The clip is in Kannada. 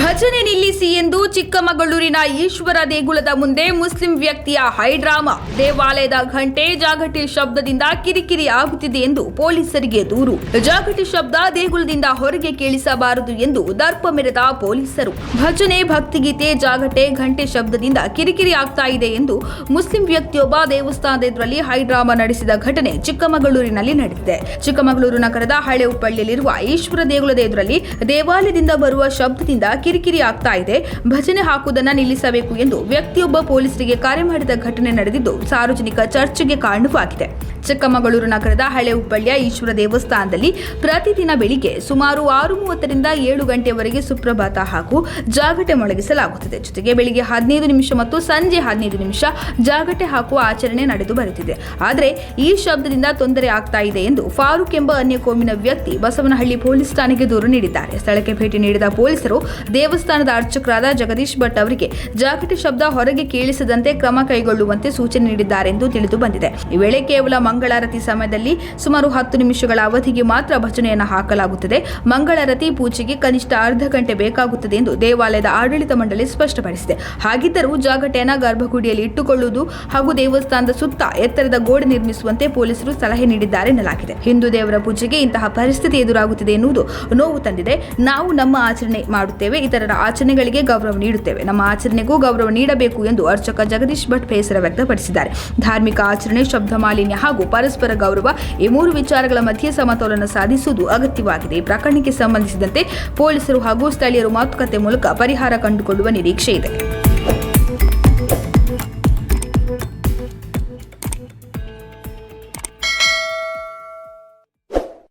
ಭಜನೆ ನಿಲ್ಲಿಸಿ ಎಂದು ಚಿಕ್ಕಮಗಳೂರಿನ ಈಶ್ವರ ದೇಗುಲದ ಮುಂದೆ ಮುಸ್ಲಿಂ ವ್ಯಕ್ತಿಯ ಹೈಡ್ರಾಮಾ. ದೇವಾಲಯದ ಘಂಟೆ ಜಾಗಟೆ ಶಬ್ದದಿಂದ ಕಿರಿಕಿರಿ ಆಗುತ್ತಿದೆ ಎಂದು ಪೊಲೀಸರಿಗೆ ದೂರು. ಜಾಗಟೆ ಶಬ್ದ ದೇಗುಲದಿಂದ ಹೊರಗೆ ಕೇಳಿಸಬಾರದು ಎಂದು ದರ್ಪ ಮೆರೆದ ಪೊಲೀಸರು. ಭಜನೆ, ಭಕ್ತಿಗೀತೆ, ಜಾಗಟೆ, ಘಂಟೆ ಶಬ್ದದಿಂದ ಕಿರಿಕಿರಿ ಆಗ್ತಾ ಇದೆ ಎಂದು ಮುಸ್ಲಿಂ ವ್ಯಕ್ತಿಯೊಬ್ಬ ದೇವಸ್ಥಾನದ ಎದುರಲ್ಲಿ ಹೈಡ್ರಾಮಾ ನಡೆಸಿದ ಘಟನೆ ಚಿಕ್ಕಮಗಳೂರಿನಲ್ಲಿ ನಡೆದಿದೆ. ಚಿಕ್ಕಮಗಳೂರು ನಗರದ ಹಳೆ ಉಪ್ಪಳ್ಳಿಯಲ್ಲಿರುವ ಈಶ್ವರ ದೇಗುಲದ ಎದುರಲ್ಲಿ ದೇವಾಲಯದಿಂದ ಬರುವ ಶಬ್ದದಿಂದ ಕಿರಿಕಿರಿ ಆಗ್ತಾ ಇದೆ, ಭಜನೆ ಹಾಕುವುದನ್ನು ನಿಲ್ಲಿಸಬೇಕು ಎಂದು ವ್ಯಕ್ತಿಯೊಬ್ಬ ಪೊಲೀಸರಿಗೆ ಕರೆ ಮಾಡಿದ ಘಟನೆ ನಡೆದಿದ್ದು ಸಾರ್ವಜನಿಕ ಚರ್ಚೆಗೆ ಕಾರಣವಾಗಿದೆ. ಚಿಕ್ಕಮಗಳೂರು ನಗರದ ಹಳೆ ಉಪ್ಪಳ್ಳಿಯ ಈಶ್ವರ ದೇವಸ್ಥಾನದಲ್ಲಿ ಪ್ರತಿದಿನ ಬೆಳಿಗ್ಗೆ ಸುಮಾರು 6:30ರಿಂದ 7 ಗಂಟೆಯವರೆಗೆ ಸುಪ್ರಭಾತ ಹಾಗೂ ಜಾಗಟೆ ಮೊಳಗಿಸಲಾಗುತ್ತದೆ. ಜೊತೆಗೆ ಬೆಳಿಗ್ಗೆ 15 ನಿಮಿಷ ಮತ್ತು ಸಂಜೆ 15 ನಿಮಿಷ ಜಾಗಟೆ ಹಾಕುವ ಆಚರಣೆ ನಡೆದು ಬರುತ್ತಿದೆ. ಆದರೆ ಈ ಶಬ್ದದಿಂದ ತೊಂದರೆ ಆಗ್ತಾ ಇದೆ ಎಂದು ಫಾರೂಕ್ ಎಂಬ ಅನ್ಯ ಕೋಮಿನ ವ್ಯಕ್ತಿ ಬಸವನಹಳ್ಳಿ ಪೊಲೀಸ್ ಠಾಣೆಗೆ ದೂರು ನೀಡಿದ್ದಾರೆ. ಸ್ಥಳಕ್ಕೆ ಭೇಟಿ ನೀಡಿದ ಪೊಲೀಸರು ದೇವಸ್ಥಾನದ ಅರ್ಚಕರಾದ ಜಗದೀಶ್ ಭಟ್ ಅವರಿಗೆ ಜಾಗಟೆ ಶಬ್ದ ಹೊರಗೆ ಕೇಳಿಸದಂತೆ ಕ್ರಮ ಕೈಗೊಳ್ಳುವಂತೆ ಸೂಚನೆ ನೀಡಿದ್ದಾರೆ ಎಂದು ತಿಳಿದು ಬಂದಿದೆ. ಈ ವೇಳೆ ಕೇವಲ ಮಂಗಳಾರತಿ ಸಮಯದಲ್ಲಿ ಸುಮಾರು 10 ನಿಮಿಷಗಳ ಅವಧಿಗೆ ಮಾತ್ರ ಭಜನೆಯನ್ನು ಹಾಕಲಾಗುತ್ತದೆ. ಮಂಗಳಾರತಿ ಪೂಜೆಗೆ ಕನಿಷ್ಠ ಅರ್ಧ ಗಂಟೆ ಬೇಕಾಗುತ್ತದೆ ಎಂದು ದೇವಾಲಯದ ಆಡಳಿತ ಮಂಡಳಿ ಸ್ಪಷ್ಟಪಡಿಸಿದೆ. ಹಾಗಿದ್ದರೂ ಜಾಗಟೆಯನ್ನು ಗರ್ಭಗುಡಿಯಲ್ಲಿ ಇಟ್ಟುಕೊಳ್ಳುವುದು ಹಾಗೂ ದೇವಸ್ಥಾನದ ಸುತ್ತ ಎತ್ತರದ ಗೋಡೆ ನಿರ್ಮಿಸುವಂತೆ ಪೊಲೀಸರು ಸಲಹೆ ನೀಡಿದ್ದಾರೆ ಎನ್ನಲಾಗಿದೆ. ಹಿಂದೂ ದೇವರ ಪೂಜೆಗೆ ಇಂತಹ ಪರಿಸ್ಥಿತಿ ಎದುರಾಗುತ್ತಿದೆ ಎನ್ನುವುದು ನೋವು ತಂದಿದೆ. ನಾವು ನಮ್ಮ ಆಚರಣೆ ಮಾಡುತ್ತೇವೆ, ಇತರರ ಆಚರಣೆಗಳಿಗೆ ಗೌರವ ನೀಡುತ್ತೇವೆ, ನಮ್ಮ ಆಚರಣೆಗೂ ಗೌರವ ನೀಡಬೇಕು ಎಂದು ಅರ್ಚಕ ಜಗದೀಶ್ ಭಟ್ ಬೇಸರ ವ್ಯಕ್ತಪಡಿಸಿದ್ದಾರೆ. ಧಾರ್ಮಿಕ ಆಚರಣೆ, ಶಬ್ದ ಮಾಲಿನ್ಯ ಹಾಗೂ ಪರಸ್ಪರ ಗೌರವ ಈ 3 ವಿಚಾರಗಳ ಮಧ್ಯೆ ಸಮತೋಲನ ಸಾಧಿಸುವುದು ಅಗತ್ಯವಾಗಿದೆ. ಈ ಪ್ರಕರಣಕ್ಕೆ ಸಂಬಂಧಿಸಿದಂತೆ ಪೊಲೀಸರು ಹಾಗೂ ಸ್ಥಳೀಯರು ಮಾತುಕತೆ ಮೂಲಕ ಪರಿಹಾರ ಕಂಡುಕೊಳ್ಳುವ ನಿರೀಕ್ಷೆ ಇದೆ.